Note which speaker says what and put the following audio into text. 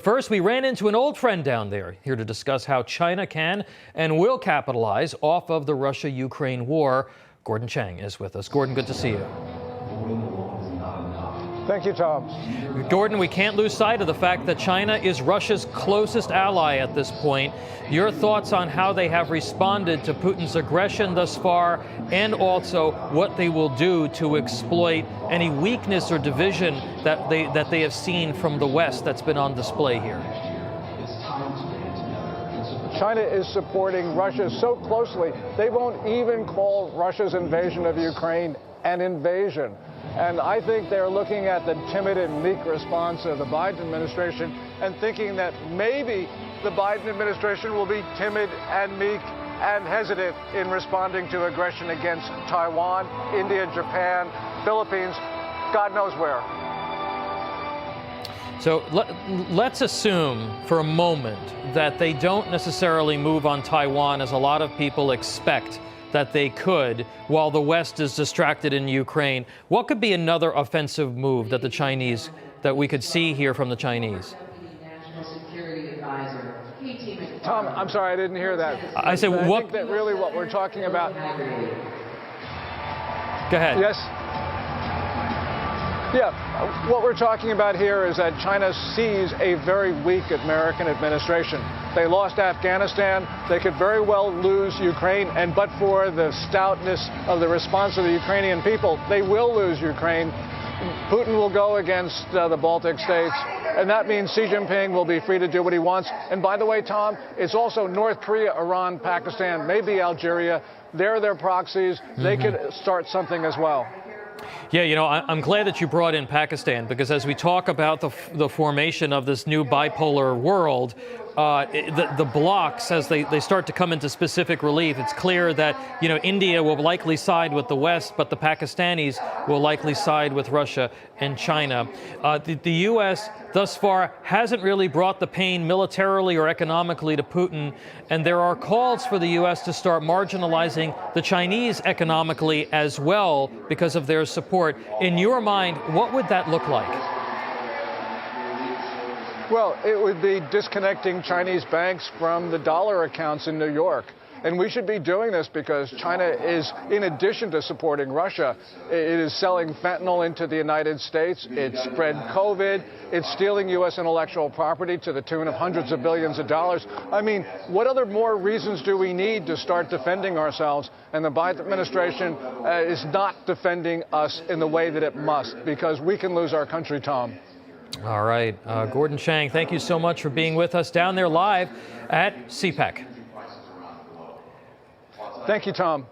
Speaker 1: First, we ran into an old friend down there, here to discuss how China can and will capitalize off of the Russia-Ukraine war. Gordon Chang is with us. Gordon, good to see you.
Speaker 2: Thank you, Tom.
Speaker 1: Gordon, we can't lose sight of the fact that China is Russia's closest ally at this point. Your thoughts on how they have responded to Putin's aggression thus far, and also what they will do to exploit any weakness or division that they have seen from the West that's been on display here.
Speaker 2: China is supporting Russia so closely, they won't even call Russia's invasion of Ukraine an invasion. And I think they're looking at the timid and meek response of the Biden administration and thinking that maybe the Biden administration will be timid and meek and hesitant in responding to aggression against Taiwan, India, Japan, Philippines, God knows where.
Speaker 1: So let's assume for a moment that they don't necessarily move on Taiwan as a lot of people expect that they could, while the West is distracted in Ukraine. What could be another offensive move that that we could see here from the Chinese?
Speaker 2: Tom, I'm sorry, I didn't hear that.
Speaker 1: I said,
Speaker 2: I think that really what we're talking about.
Speaker 1: Go ahead.
Speaker 2: Yes. Yeah, what we're talking about here is that China sees a very weak American administration. They lost Afghanistan. They could very well lose Ukraine, and but for the stoutness of the response of the Ukrainian people, they will lose Ukraine. Putin will go against the Baltic states, and that means Xi Jinping will be free to do what he wants. And by the way, Tom, it's also North Korea, Iran, Pakistan, maybe Algeria. They're their proxies. They could start something as well.
Speaker 1: Yeah, you know, I'm glad that you brought in Pakistan, because as we talk about the formation of this new bipolar world, the blocs, as they start to come into specific relief, it's clear that, you know, India will likely side with the West, but the Pakistanis will likely side with Russia and China. The U.S. thus far hasn't really brought the pain militarily or economically to Putin, and there are calls for the U.S. to start marginalizing the Chinese economically as well because of their support. In your mind, what would that look like?
Speaker 2: Well, it would be disconnecting Chinese banks from the dollar accounts in New York. And we should be doing this because China is, in addition to supporting Russia, it is selling fentanyl into the United States. It spread COVID. It's stealing U.S. intellectual property to the tune of hundreds of billions of dollars. I mean, what other more reasons do we need to start defending ourselves? And the Biden administration is not defending us in the way that it must, because we can lose our country, Tom.
Speaker 1: All right. Gordon Chang, thank you so much for being with us down there live at CPAC.
Speaker 2: Thank you, Tom.